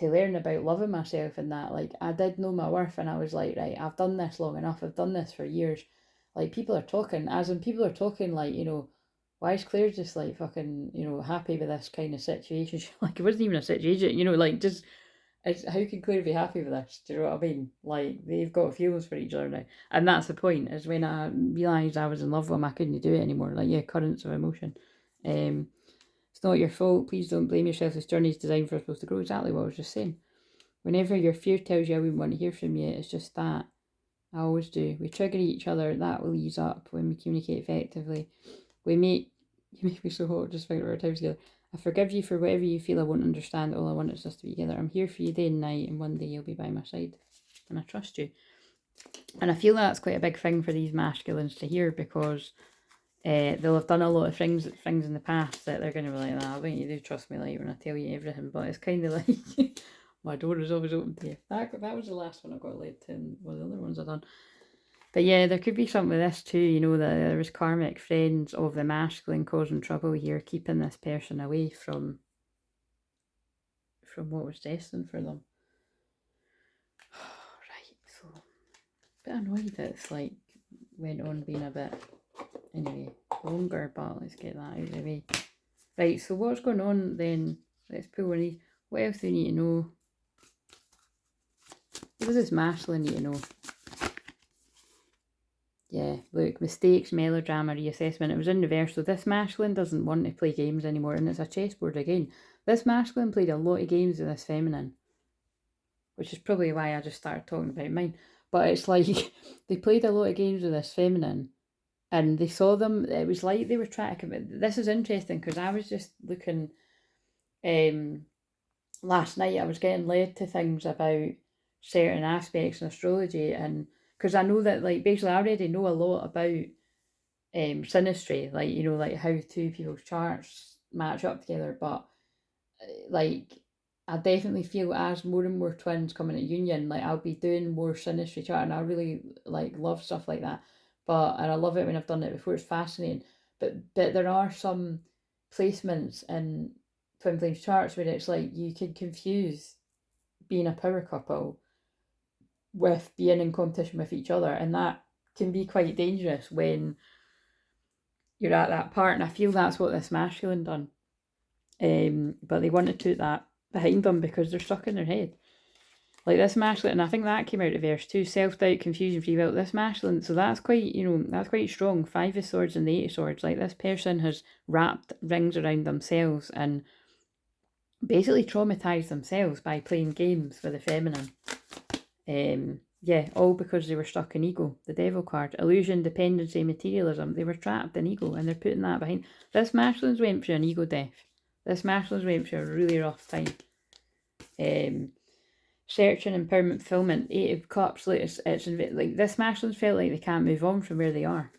learn about loving myself and that, like, I did know my worth, and I was like, right, I've done this long enough, I've done this for years. Like, people are talking, as in, people are talking, like, you know, why is Claire just, like, fucking, you know, happy with this kind of situation? Like, it wasn't even a situation, you know, like, just, it's, how can Claire be happy with this? Do you know what I mean? Like, they've got feelings for each other now. And that's the point, is when I realised I was in love with him, I couldn't do it anymore. Like, yeah, currents of emotion. It's not your fault. Please don't blame yourself. This journey is designed for us both to grow. Exactly what I was just saying. Whenever your fear tells you I wouldn't want to hear from you, it's just that. I always do. We trigger each other. That will ease up when we communicate effectively. We make You make me so hot just thinking about our time together. I forgive you for whatever you feel I won't understand. All I want is us to be together. I'm here for you day and night, and one day you'll be by my side. And I trust you. And I feel that's quite a big thing for these masculines to hear, because they'll have done a lot of things in the past that they're going to be like, nah, I think you do trust me, like, when I tell you everything. But it's kind of like, my door is always open to you. That was the last one I got led to, and one of the other ones I've done. But yeah, there could be something with this too, you know, that there was karmic friends of the masculine causing trouble here, keeping this person away from what was destined for them. Right, so a bit annoyed that it's like went on being a bit, anyway, longer, but let's get that out of the way. Right, so what's going on then? Let's pull one of these. What else do we need to know? What does this masculine need to know? Yeah, look, mistakes, melodrama, reassessment. It was in reverse, so this masculine doesn't want to play games anymore, and it's a chessboard again. This masculine played a lot of games with this feminine, which is probably why I just started talking about mine. But it's like, they played a lot of games with this feminine, and they saw them, it was like they were trying to commit. This is interesting, because I was just looking, last night I was getting led to things about certain aspects in astrology, and because I know that, like, basically I already know a lot about synastry, like, you know, like how two people's charts match up together, but like I definitely feel as more and more twins come into union, like I'll be doing more synastry chart, and I really like love stuff like that. And I love it when I've done it before. It's fascinating. But there are some placements in twin flame charts where it's like you can confuse being a power couple with being in competition with each other, and that can be quite dangerous when you're at that part. And I feel that's what this masculine done. But they wanted to put that behind them because they're stuck in their head. Like this masculine, and I think that came out of verse 2, self-doubt, confusion, free will. This masculine, so that's quite, you know, that's quite strong. 5 of Swords and the 8 of Swords. Like this person has wrapped rings around themselves and basically traumatized themselves by playing games with the feminine. Yeah, all because they were stuck in ego. The Devil card. Illusion, dependency, materialism. They were trapped in ego, and they're putting that behind. This masculine's went through an ego death. This masculine's went through a really rough time. Searching, empowerment, fulfillment. 8 of Cups. Like it's like this masculine's felt like they can't move on from where they are.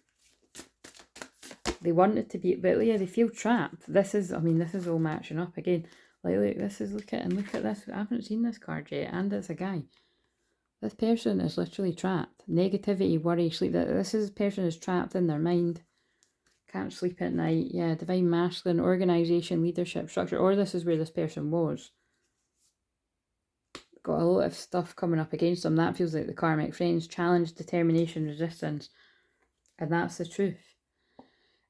They wanted to be, but yeah, they feel trapped. This is, I mean, this is all matching up again. Like, look, this is, look at this. I haven't seen this card yet, and it's a guy. This person is literally trapped. Negativity, worry, sleep. This person is trapped in their mind. Can't sleep at night. Yeah, divine masculine, organisation, leadership, structure. Or this is where this person was. Got a lot of stuff coming up against them. That feels like the karmic friends. Challenge, determination, resistance. And that's the truth.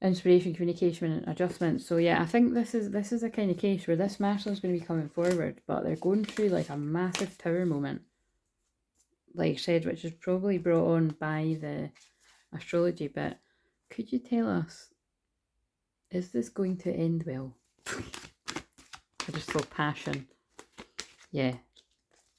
Inspiration, communication, and adjustment. So yeah, I think this is a kind of case where this masculine is going to be coming forward, but they're going through like a massive tower moment. Like I said, which is probably brought on by the astrology bit. Could you tell us, is this going to end well? I just feel passion. Yeah.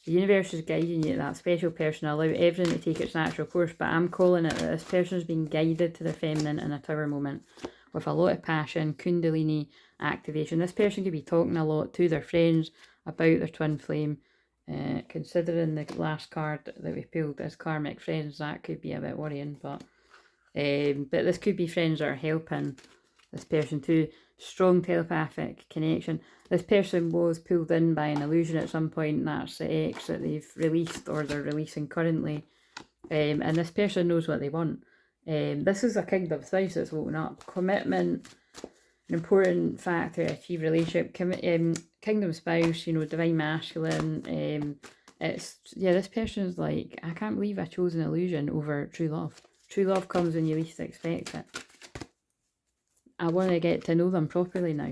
The universe is guiding you to that special person. Allow everything to take its natural course, but I'm calling it that this person is being guided to their feminine in a tower moment with a lot of passion, kundalini activation. This person could be talking a lot to their friends about their twin flame. Considering the last card that we pulled as karmic friends, that could be a bit worrying, but this could be friends that are helping this person too. Strong telepathic connection. This person was pulled in by an illusion at some point, and that's the ex that they've released or they're releasing currently. And this person knows what they want. This is a kingdom spouse that's woken up. Commitment, an important factor to achieve relationship. Kingdom spouse, you know, divine masculine. It's, yeah, this person is like, I can't believe I chose an illusion over true love. True love comes when you least expect it. I want to get to know them properly now.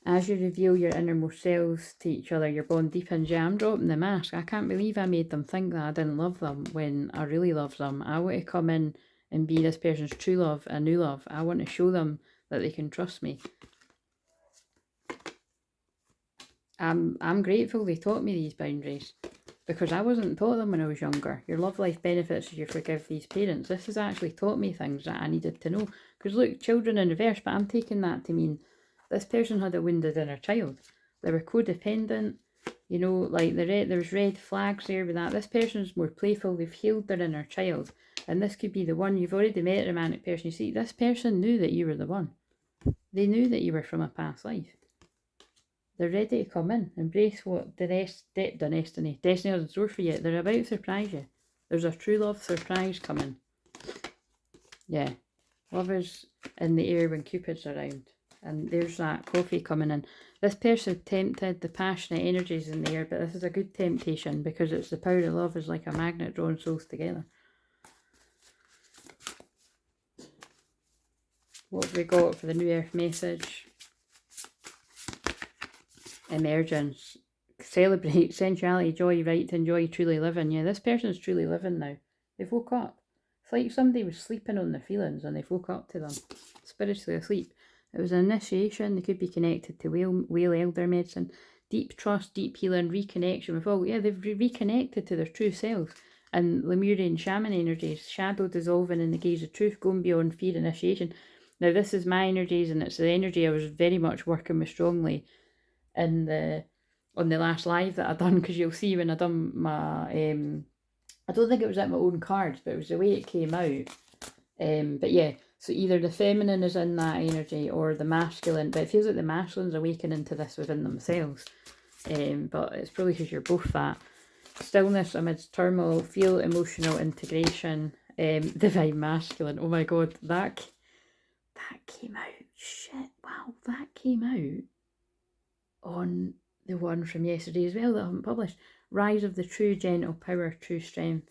As you reveal your innermost selves to each other, your bond deepens. Yeah, I'm dropping the mask. I can't believe I made them think that I didn't love them when I really love them. I want to come in and be this person's true love, a new love. I want to show them that they can trust me. I'm grateful they taught me these boundaries, because I wasn't taught them when I was younger. Your love life benefits as you forgive these parents. This has actually taught me things that I needed to know. Because look, children in reverse, but I'm taking that to mean this person had a wounded inner child. They were codependent, you know, like there was red flags there with that. This person's more playful. They've healed their inner child. And this could be the one. You've already met a romantic person. You see, this person knew that you were the one. They knew that you were from a past life. They're ready to come in, embrace what destiny has in store for you. They're about to surprise you. There's a true love surprise coming. Yeah. Love is in the air when Cupid's around. And there's that coffee coming in. This person tempted, the passionate energies in the air, but this is a good temptation because it's the power of love is like a magnet drawing souls together. What have we got for the New Earth message? Emergence. Celebrate sensuality, joy, right to enjoy truly living. Yeah, this person's truly living now. They've woke up. It's like somebody was sleeping on their feelings and they've woke up to them. Spiritually asleep. It was an initiation. They could be connected to whale elder medicine. Deep trust, deep healing, reconnection with all. Yeah, they've reconnected to their true selves. And Lemurian shaman energies, shadow dissolving in the gaze of truth, going beyond fear, initiation. Now this is my energies, and it's the energy I was very much working with strongly in on the last live that I done, because you'll see when I done I don't think it was at my own cards, but it was the way it came out. But yeah, so either the feminine is in that energy or the masculine, but it feels like the masculine's awakening to this within themselves. But it's probably because you're both that. Stillness amidst turmoil, feel emotional integration, divine masculine. Oh my god, that came out. Shit, wow, that came out on the one from yesterday as well that I haven't published. Rise of the true gentle power, true strength.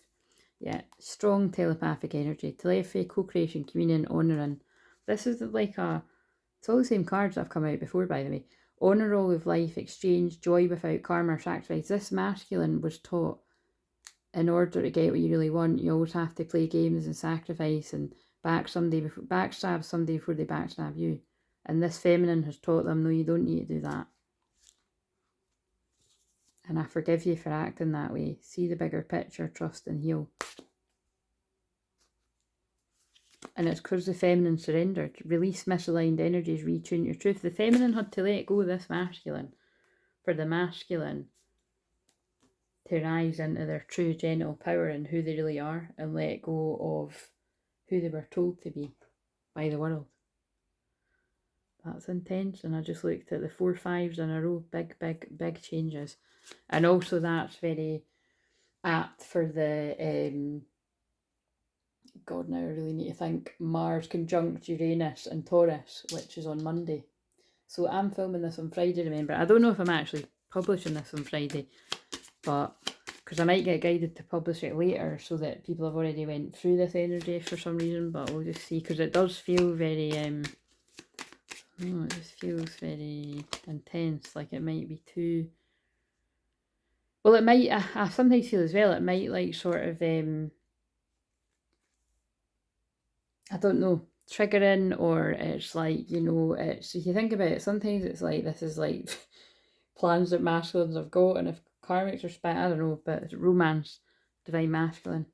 Yeah, strong telepathic energy, telepathy, co-creation, communion, honouring. This is like it's all the same cards that have come out before, by the way. Honour all of life, exchange, joy without karma or sacrifice. This masculine was taught in order to get what you really want, you always have to play games and sacrifice and backstab somebody before they backstab you. And this feminine has taught them, no, you don't need to do that. And I forgive you for acting that way. See the bigger picture, trust and heal. And it's because the feminine surrendered. Release misaligned energies, retune your truth. The feminine had to let go of this masculine for the masculine to rise into their true genital power and who they really are and let go of who they were told to be by the world. That's intense. And I just looked at the 4 5s in a row. Big changes. And also that's very apt for the God, now I really need to think. Mars conjunct Uranus and Taurus, which is on Monday. So I'm filming this on Friday, remember. I don't know if I'm actually publishing this on Friday, but because I might get guided to publish it later so that people have already went through this energy for some reason, but we'll just see, because it does feel very, it just feels very intense, like it might be too, well, it might, I sometimes feel as well, it might like sort of, I don't know, triggering, or it's like, you know, it's, if you think about it, sometimes it's like, this is like plans that masculines have got, and if karmics are spent, I don't know, but it's romance, divine masculine,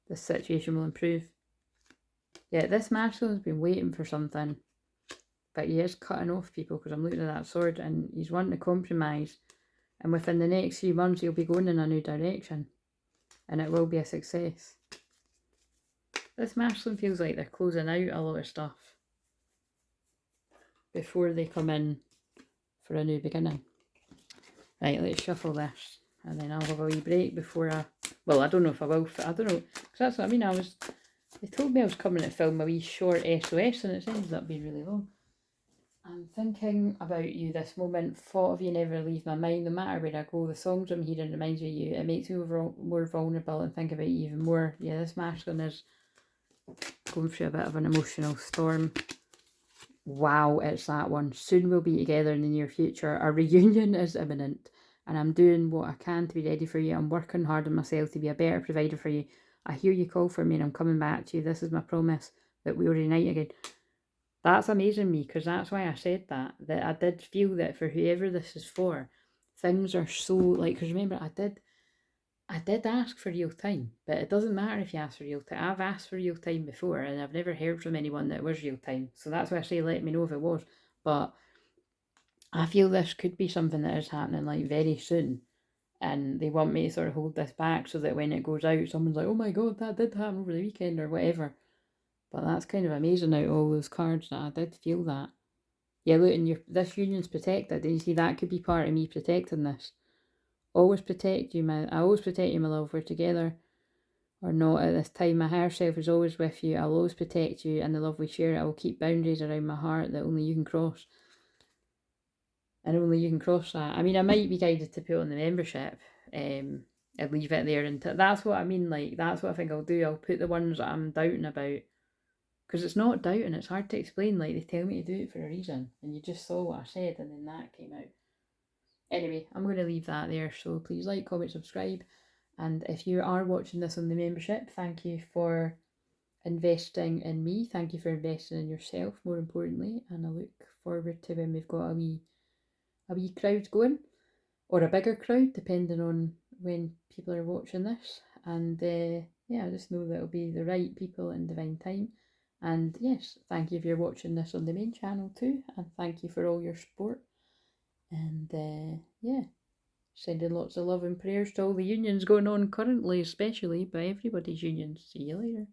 this situation will improve. Yeah, this masculine's been waiting for something, but he is cutting off people, because I'm looking at that sword, and he's wanting to compromise, and within the next few months he'll be going in a new direction, and it will be a success. This masculine feels like they're closing out a lot of stuff before they come in for a new beginning. Right, let's shuffle this, and then I'll have a wee break before well, I don't know if I will, I don't know, because that's what I mean, they told me I was coming to film a wee short SOS, and it ended up being really long. I'm thinking about you this moment, thought of you never leave my mind, no matter where I go, the songs I'm hearing reminds me of you, it makes me more vulnerable and think about you even more. Yeah, this masculine is going through a bit of an emotional storm. Wow, it's that one. Soon we'll be together in the near future. Our reunion is imminent, and I'm doing what I can to be ready for you. I'm working hard on myself to be a better provider for you. I hear you call for me, and I'm coming back to you. This is my promise that we'll reunite again. That's amazing me, because that's why I said that I did feel that for whoever this is for, things are so, like, because remember, I did ask for real time, but it doesn't matter if you ask for real time. I've asked for real time before, and I've never heard from anyone that it was real time. So that's why I say let me know if it was. But I feel this could be something that is happening like very soon, and they want me to sort of hold this back so that when it goes out, someone's like, oh my god, that did happen over the weekend or whatever. But that's kind of amazing out of all those cards that I did feel that. Yeah, look, and this union's protected. And you see, that could be part of me protecting this. Always protect you, I always protect you, my love. We're together or not at this time. My higher self is always with you. I'll always protect you and the love we share. I will keep boundaries around my heart that only you can cross. And only you can cross that. I mean, I might be guided to put on the membership and leave it there. And that's what I mean. Like, that's what I think I'll do. I'll put the ones that I'm doubting about. Because it's not doubting. It's hard to explain. Like, they tell me to do it for a reason. And you just saw what I said, and then that came out. Anyway, I'm going to leave that there. So please like, comment, subscribe. And if you are watching this on the membership, thank you for investing in me. Thank you for investing in yourself, more importantly. And I look forward to when we've got a wee crowd going, or a bigger crowd, depending on when people are watching this. And yeah, I just know that it'll be the right people in divine time. And yes, thank you if you're watching this on the main channel too. And thank you for all your support. And yeah, Sending lots of love and prayers to all the unions going on currently, especially, but everybody's unions. See you later.